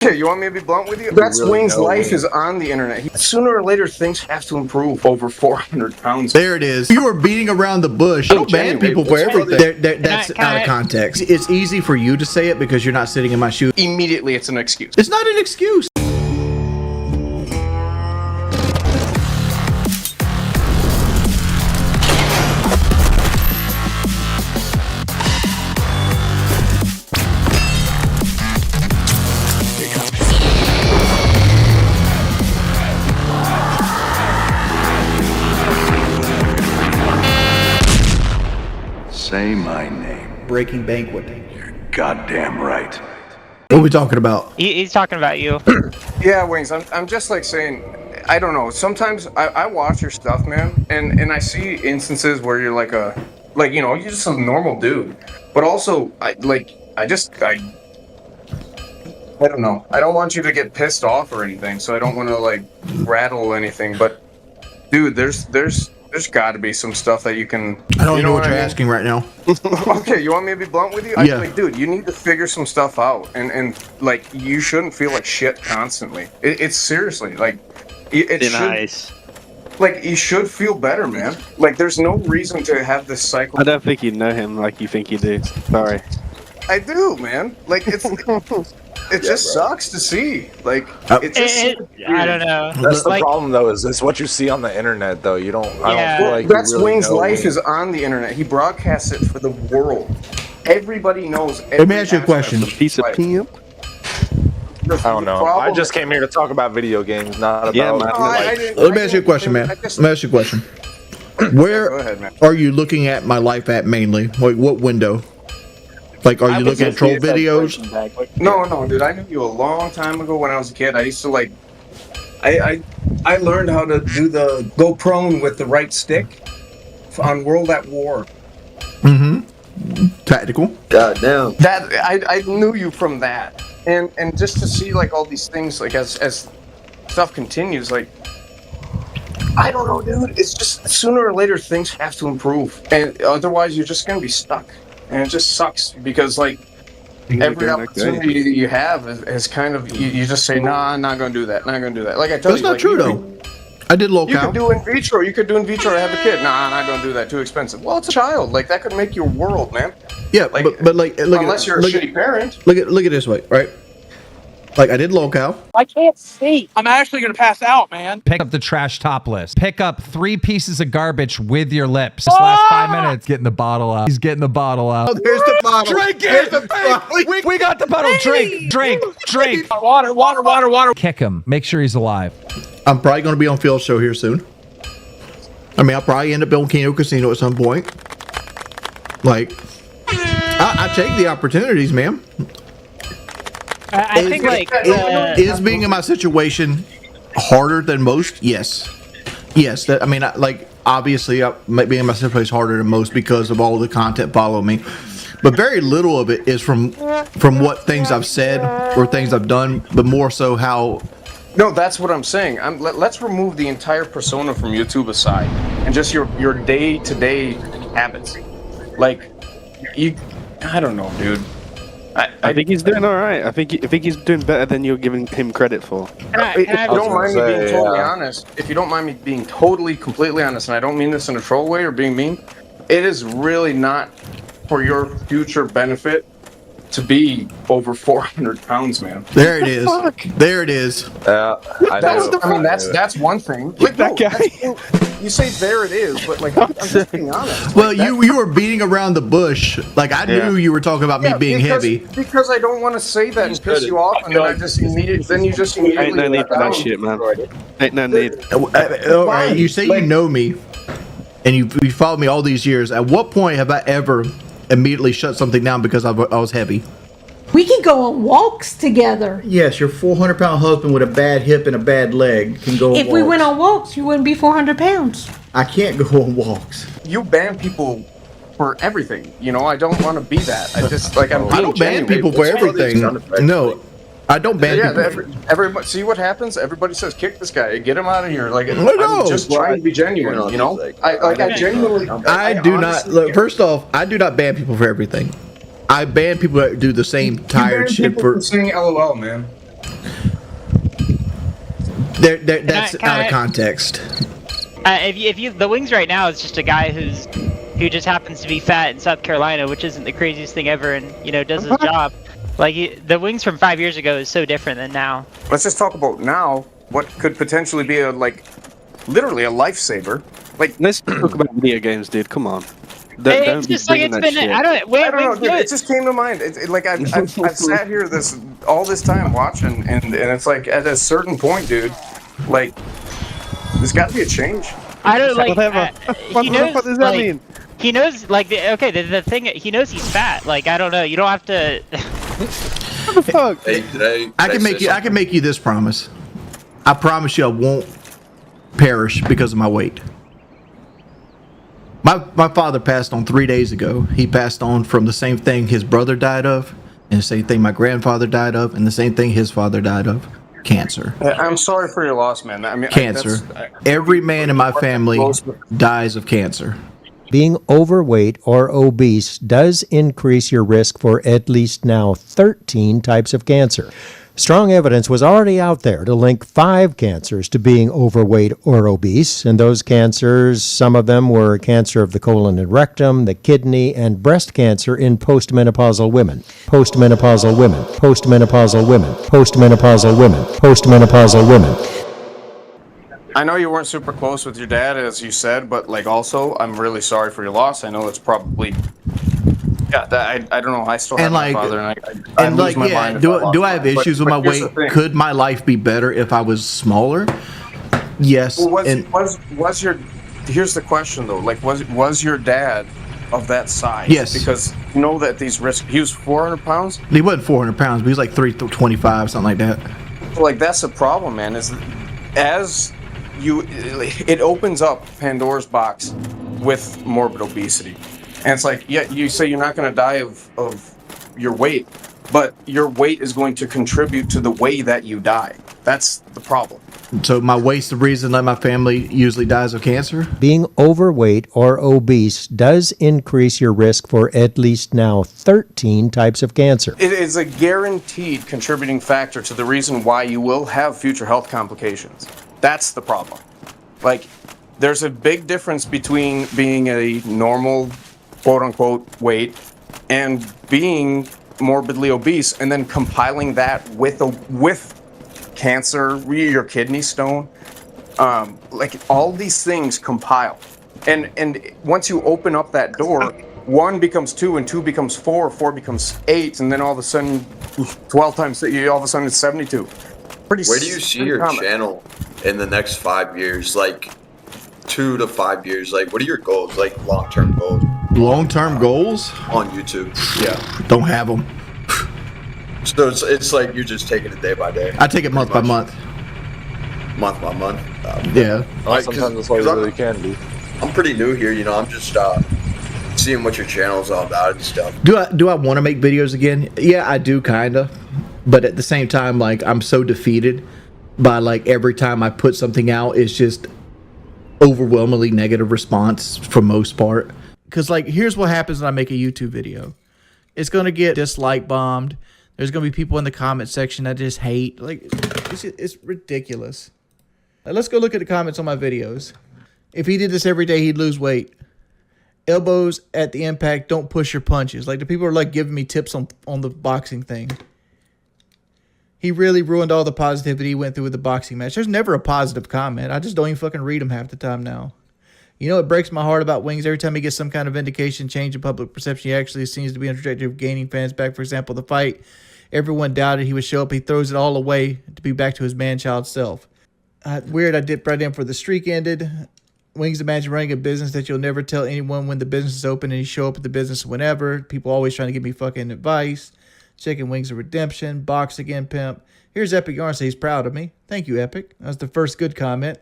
Okay, you want me to be blunt with you? That's Really Wayne's life Wayne. is on the internet. Sooner or later, things have to improve. Over 400 pounds. There it is. You are beating around the bush. I don't ban people for everything. That's out of context. It's easy for you to say it because you're not sitting in my shoes. Immediately, it's an excuse. It's not an excuse. Say my name. Breaking Banquet. You're goddamn right. What are we talking about? He's talking about you. Yeah, Wings, I'm just like saying, I don't know. Sometimes I watch your stuff, man, and I see instances where you're like you know, you're just a normal dude. But also, I don't know. I don't want you to get pissed off or anything, so I don't want to like rattle anything. But dude, there's got to be some stuff that you can. I don't know what you're asking right now. Okay, you want me to be blunt with you? Yeah. Like, dude, you need to figure some stuff out, and like, you shouldn't feel like shit constantly. It's seriously like, it should. Nice. Like, you should feel better, man. Like, there's no reason to have this cycle. I don't think you know him like you think you do. Sorry. I do, man. Like, it just sucks to see. Like, it just. I don't know. That's the Like, problem, though. Is it's what you see on the internet, though. You don't. I Yeah. don't feel like That's you really Wayne's know life Wayne. is on the internet. He broadcasts it for the world. Everybody knows. Let me ask you a question. Piece of pimp. I don't know. I just came here to talk about video games, not about. Yeah, man. Let me ask you a question, man. Let me ask you a question. Where Go ahead, man. are you looking at my life at mainly? Like, what window? Like, are you looking at troll videos? No, dude. I knew you a long time ago when I was a kid. I used to like. I learned how to do the go prone with the right stick on World at War. Tactical. God damn. That I knew you from that, and just to see like all these things, like as stuff continues, like I don't know, dude. It's just sooner or later things have to improve, and otherwise you're just gonna be stuck, and it just sucks because like every opportunity that you have is kind of you just say, nah, I'm not gonna do that, not gonna do that. Like I tell That's you, not like, true though. I did low You count. could do in vitro. You could do in vitro to have a kid. Nah, I'm not gonna do that. Too expensive. Well, it's a child. Like that could make your world, man. Yeah, Like, but like, look unless at, you're a look shitty parent. Look at this way, right? Like I did low cow. I can't see. I'm actually gonna pass out, man. Pick up the trash top list. Pick up 3 pieces of garbage with your lips. This last 5 minutes, getting the bottle out. He's getting the bottle out. Oh, there's the bottle. Drink it! We got the bottle. Drink. Water. Kick him. Make sure he's alive. I'm probably going to be on Phil's show here soon. I mean, I'll probably end up on Keno Casino at some point. Like, I take the opportunities, man. I think like Is being in my situation harder than most? Yes. That, I mean, like obviously, being in my situation is harder than most because of all the content following me. But very little of it is from what things I've said or things I've done, but more so how. No, that's what I'm saying. Let's remove the entire persona from YouTube aside, and just your day-to-day habits. Like, I don't know, dude. I think he's doing all right. I think he's doing better than you're giving him credit for. If you don't mind me being totally honest, if you don't mind me being totally, completely honest, and I don't mean this in a troll way or being mean, it is really not for your future benefit to be over 400 pounds, man. There it is. There it is. That's one thing. Like, that guy. You say there it is, but like I'm just being honest. Well, you were beating around the bush. Like I knew you were talking about me being heavy. Because I don't want to say that and piss you off, and then I just immediately. Ain't no need for that shit, man. Ain't no need. All right, you say you know me, and you followed me all these years. At what point have I ever immediately shut something down because I was heavy? We can go on walks together. Yes, your 400-pound husband with a bad hip and a bad leg can go on If we went on walks, you wouldn't be 400 pounds. I can't go on walks. You ban people for everything. You know, I don't want to be that. I just like I'm. I don't ban people for everything. No, I don't ban people. Everybody, see what happens? Everybody says, "Kick this guy, get him out of here." Like, No. I'm just trying to be genuine. You know, I genuinely. I do not. Look, first off, I do not ban people for everything. I ban people that do the same tired shit for saying LOL, man. That's Can out I- of context. If you the wings right now is just a guy who just happens to be fat in South Carolina, which isn't the craziest thing ever, and does his job. Like the wings from 5 years ago is so different than now. Let's just talk about now. What could potentially be literally a lifesaver? Like, Let's talk about video games, dude. Come on. It's just like it's been. I don't know, dude. It just came to mind. I've sat here all this time watching, and it's like at a certain point, dude, like there's got to be a change. I don't like. Whatever. He knows. What does that mean? He knows, like, the thing. He knows he's fat. Like, I don't know. You don't have to. What the fuck? Hey, I can make you this promise. I promise you, I won't perish because of my weight. My father passed on 3 days ago. He passed on from the same thing his brother died of, and the same thing my grandfather died of, and the same thing his father died of. Cancer. I'm sorry for your loss, man. I mean, Cancer. Every man in my family dies of cancer. Being overweight or obese does increase your risk for at least now 13 types of cancer. Strong evidence was already out there to link 5 cancers to being overweight or obese, and those cancers, some of them were cancer of the colon and rectum, the kidney, and breast cancer in postmenopausal women. Postmenopausal women. Postmenopausal women. Postmenopausal women. Postmenopausal women. I know you weren't super close with your dad, as you said, but also, I'm really sorry for your loss. I know it's probably. Yeah, I don't know. I still have my father, and I lose my mind. Do I have issues with my weight? Could my life be better if I was smaller? Yes. Well, was your? Here's the question though. Was your dad of that size? Yes. Because you know that these risks. He was 400 pounds. He wasn't 400 pounds, but he was like 325, something like that. That's the problem, man. Is it opens up Pandora's box with morbid obesity. And it's like, yeah, you say you're not going to die of your weight, but your weight is going to contribute to the way that you die. That's the problem. So my weight's the reason that my family usually dies of cancer? Being overweight or obese does increase your risk for at least now 13 types of cancer. It is a guaranteed contributing factor to the reason why you will have future health complications. That's the problem. There's a big difference between being a normal quote-unquote weight and being morbidly obese, and then compiling that with cancer, your kidney stone, all these things compile, and once you open up that door, 1 becomes 2, and 2 becomes 4, 4 becomes 8, and then all of a sudden 12 times all of a sudden it's 72. Where do you see your channel in the next 5 years? 2 to 5 years. What are your goals? Long-term goals? Long-term goals? On YouTube. Yeah. Don't have them. So it's like you're just taking it day by day. I take it month by month. Month by month. Yeah. Sometimes that's all you really can do. I'm pretty new here, I'm just seeing what your channel's all about and stuff. Do I want to make videos again? Yeah, I do, kinda. But at the same time, I'm so defeated by every time I put something out, it's just overwhelmingly negative response for most part. Because here's what happens when I make a YouTube video. It's going to get dislike bombed. There's going to be people in the comment section that just hate. It's ridiculous. Let's go look at the comments on my videos. If he did this every day, he'd lose weight. Elbows at the impact, don't push your punches. The people are giving me tips on the boxing thing. He really ruined all the positivity he went through with the boxing match. There's never a positive comment. I just don't even fucking read them half the time now. You know, it breaks my heart about Wings. Every time he gets some kind of indication, change in public perception, he actually seems to be on the trajectory of gaining fans back. For example, the fight, everyone doubted he would show up. He throws it all away to be back to his man-child self. Weird, I dipped right in for the streak ended. Wings, imagine running a business that you'll never tell anyone when the business is open and you show up at the business whenever. People always trying to give me fucking advice. Chicken Wings of Redemption. Box again, pimp. Here's Epic Yarn say he's proud of me. Thank you, Epic. That was the first good comment.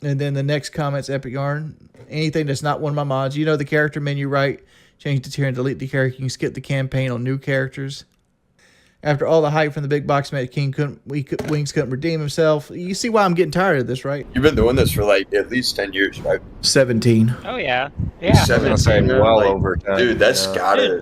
And then the next comment's Epic Yarn. Anything that's not one of my mods. You know the character menu, right? Change the tier and delete the character. You can skip the campaign on new characters. After all the hype from the big box match, Wings couldn't redeem himself. You see why I'm getting tired of this, right? You've been doing this for at least 10 years, right? 17. Oh yeah, yeah. 17, well over 10. Dude, that's gotta.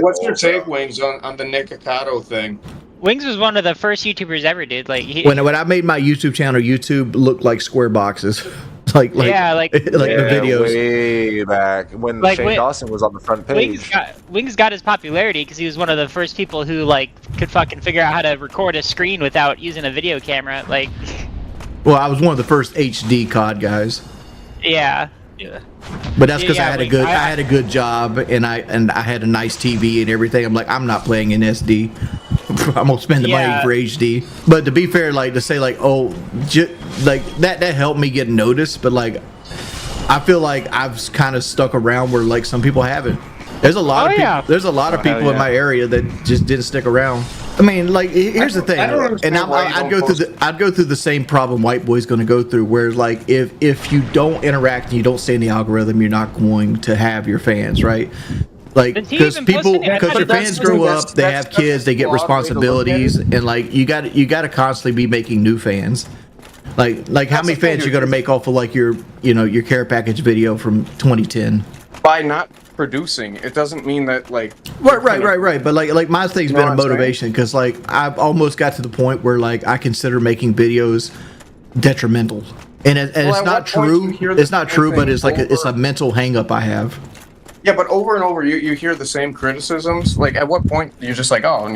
What's your take, Wings, on the Nick Akato thing? Wings was one of the first YouTubers ever, dude. Like when I made my YouTube channel, YouTube looked like square boxes, like yeah, like the videos way back when Like, Shane Dawson was on the front page. Wings got his popularity because he was one of the first people who like could fucking figure out how to record a screen without using a video camera. Like, well, I was one of the first HD COD guys. yeah. But that's because Yeah, I Wings, had a good job and I had a nice TV and everything. I'm like, I'm not playing in SD. I'm gonna spend the money for HD. But to be fair, like to say like, oh, like that helped me get noticed. But like, I feel like I've kind of stuck around where like some people haven't. There's a lot of people. There's a lot of people in my area that just didn't stick around. I mean, like here's the thing, and I'd go through the same problem White Boy's going to go through. Where like if you don't interact and you don't stay in the algorithm, you're not going to have your fans, right? Like because your fans grow up, they have kids, they get responsibilities, and like you got to constantly be making new fans. Like how many fans you're going to make off of like your care package video from 2010? By not producing, it doesn't mean that like right. But like my thing's been a motivation because like I've almost got to the point where like I consider making videos detrimental, and it's not true. It's not true, but it's like it's a mental hang up I have. Yeah, but over and over, you hear the same criticisms. Like, at what point you're just like, oh,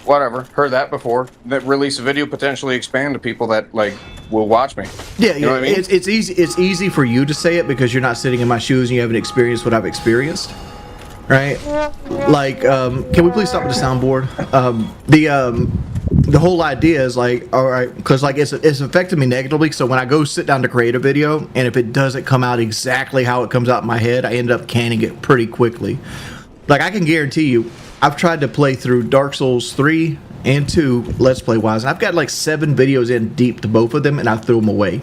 whatever, heard that before. That release a video, potentially expand to people that like will watch me. Yeah, you know what I mean? It's easy. It's easy for you to say it because you're not sitting in my shoes and you haven't experienced what I've experienced, right? Like, can we please stop with the soundboard? The whole idea is like, all right, because like it's affected me negatively. So when I go sit down to create a video, and if it doesn't come out exactly how it comes out in my head, I end up canning it pretty quickly. Like I can guarantee you, I've tried to play through Dark Souls 3 and 2 Let's Play wise, and I've got like 7 videos in deep to both of them, and I threw them away.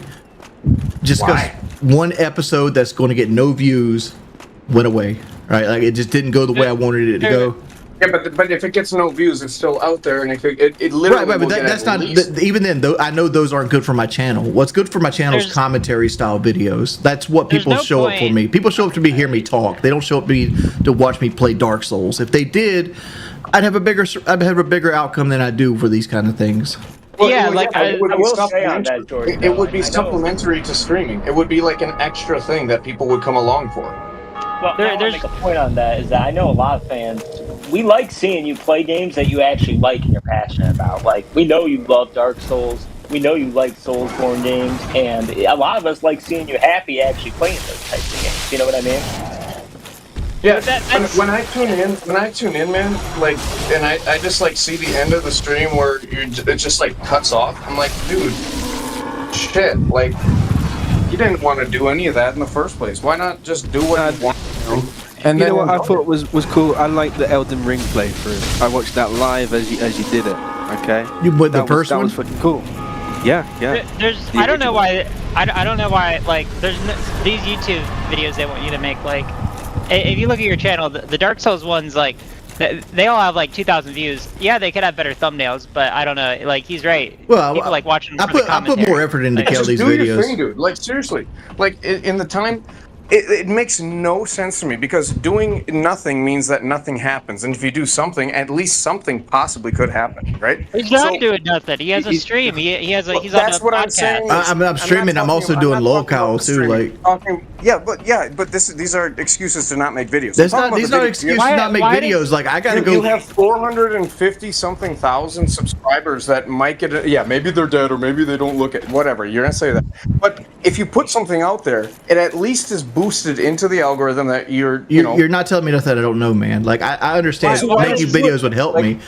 Just because one episode that's going to get no views went away, right? Like it just didn't go the way I wanted it to go. Yeah, but if it gets no views, it's still out there, and it literally right. But that's not even then. Though I know those aren't good for my channel. What's good for my channel is commentary style videos. That's what people show up for me. People show up to hear me talk. They don't show up to watch me play Dark Souls. If they did, I'd have a bigger outcome than I do for these kind of things. Well, yeah, like I will say on that, Jordan. It would be supplementary to streaming. It would be like an extra thing that people would come along for. Well, I want to make a point on that is that I know a lot of fans. We like seeing you play games that you actually like and you're passionate about. Like, we know you love Dark Souls. We know you like Soulsborne games. And a lot of us like seeing you happy actually playing those types of games. You know what I mean? Yeah, when I tune in, man, like, and I just, like, see the end of the stream where it just, like, cuts off. I'm like, dude, shit, like, you didn't want to do any of that in the first place. Why not just do what you want to do? And you know what I thought was cool? I liked the Elden Ring playthrough. I watched that live as you did it. Okay. The first one? That was fucking cool. Yeah. I don't know why. I don't know why. Like, there's these YouTube videos they want you to make. Like, if you look at your channel, the Dark Souls ones, like, they all have like 2,000 views. Yeah, they could have better thumbnails, but I don't know. Like, he's right. Well, people like watching. I put more effort into kill these do videos. Your thing, dude. Like, seriously, like in the time. It makes no sense to me because doing nothing means that nothing happens, and if you do something, at least something possibly could happen, right? He's not doing nothing. He has a stream. He's on a podcast. I'm saying. I'm streaming. I'm also doing locale too. Like, but these are excuses to not make videos. These are excuses to not make videos. Like I gotta go. You have 450 something thousand subscribers that might get. Maybe they're dead or maybe they don't look at whatever. You're gonna say that, but if you put something out there, it at least is boosted into the algorithm that you're not telling me nothing I don't know, man. Like I understand making videos would help me,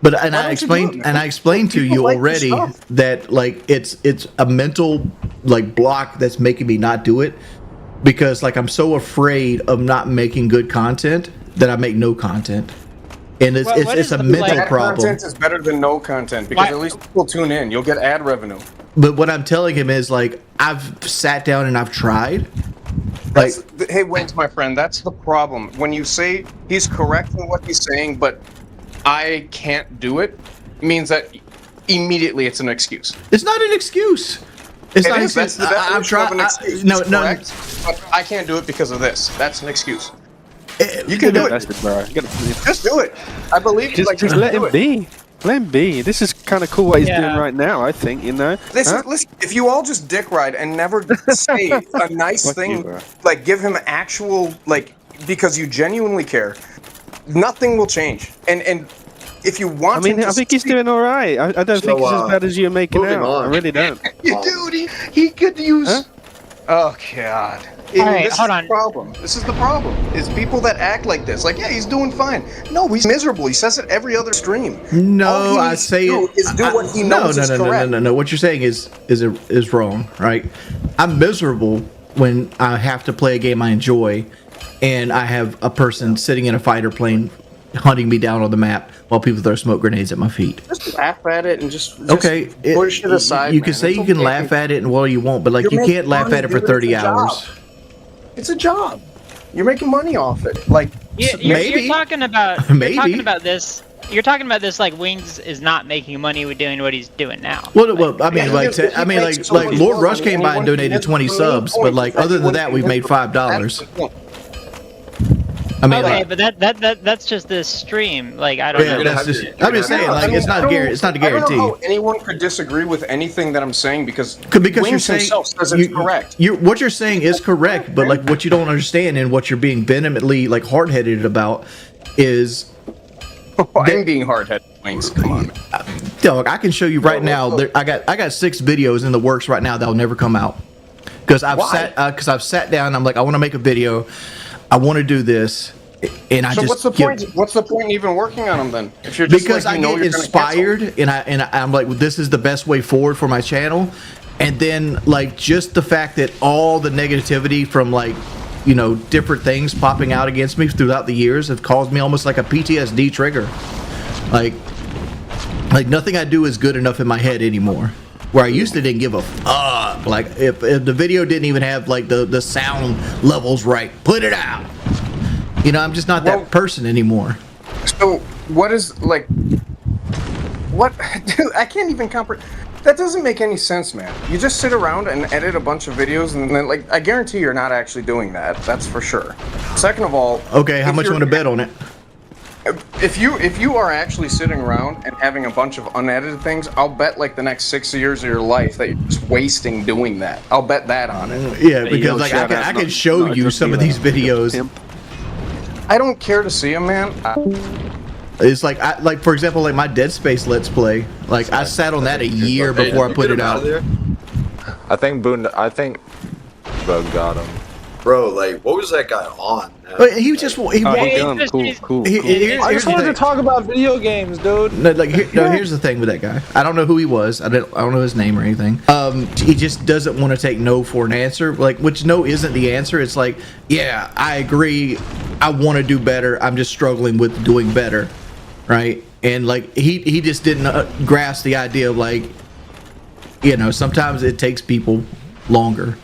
but I explained to you already that like it's a mental like block that's making me not do it because like I'm so afraid of not making good content that I make no content. And it's a mental problem. Content is better than no content because at least people tune in. You'll get ad revenue. But what I'm telling him is like I've sat down and I've tried. Hey, Wings, my friend, that's the problem. When you say he's correct in what he's saying, but I can't do it, means that immediately it's an excuse. It's not an excuse. It's not an excuse. That's the definition of an excuse. No. But I can't do it because of this. That's an excuse. You can do it. Just do it. I believe you. Just let him be. Let him be. This is kind of cool what he's doing right now, I think, you know? Listen, if you all just dick ride and never say a nice thing, like give him actual, like, because you genuinely care, nothing will change. And if you want I think he's doing all right. I don't think it's as bad as you're making out. I really don't. Dude, he could use... Huh? Oh, God. This is the problem. This is the problem. Is people that act like this. Like, yeah, he's doing fine. No, he's miserable. He says it every other stream. No, I say it. Is do what he knows is correct. No. What you're saying is wrong, right? I'm miserable when I have to play a game I enjoy, and I have a person sitting in a fighter plane hunting me down on the map while people throw smoke grenades at my feet. Just laugh at it and just push it aside. You can say you can laugh at it and all you want, but like you can't laugh at it for 30 hours. It's a job. You're making money off it. Like you're talking about this. You're talking about this like Wings is not making money with doing what he's doing now. Well, I mean, like Lord Rush came by and donated 20 subs, but like other than that, we've made $5. I mean, okay, but that's just this stream. Like I don't know. I'm just saying, like it's not a guarantee. I don't know how anyone could disagree with anything that I'm saying because you're saying himself says it's correct. What you're saying is correct, but like what you don't understand and what you're being vehemently like hard-headed about is. I'm being hard-headed. Wings, come on. Dog, I can show you right now. I got 6 videos in the works right now that'll never come out because I've sat down. I'm like, I want to make a video. I want to do this, and what's the point? What's the point in even working on them then? If you're just because I get inspired, and I'm like, well, this is the best way forward for my channel, and then like just the fact that all the negativity from like, you know, different things popping out against me throughout the years have caused me almost like a PTSD trigger. Like nothing I do is good enough in my head anymore. Where I used to didn't give a fuck. Like if the video didn't even have like the sound levels right, put it out. You know, I'm just not that person anymore. So what is like what dude, I can't even comprehend. That doesn't make any sense, man. You just sit around and edit a bunch of videos and then like I guarantee you're not actually doing that. That's for sure. Second of all, okay, how much you want to bet on it? If you are actually sitting around and having a bunch of unedited things, I'll bet like the next 6 years of your life that you're just wasting doing that. I'll bet that on it. Yeah, because like I can show you some of these videos. I don't care to see them, man. It's like for example, like my Dead Space Let's Play. Like I sat on that a year before I put it out. I think Bug got him. Bro, like, what was that guy on? He was just cool. I just wanted to talk about video games, dude. No, like, here's the thing with that guy. I don't know who he was. I don't know his name or anything. He just doesn't want to take no for an answer. Like, which no isn't the answer. It's like, yeah, I agree. I want to do better. I'm just struggling with doing better, right? And like, he just didn't grasp the idea of like, you know, sometimes it takes people longer.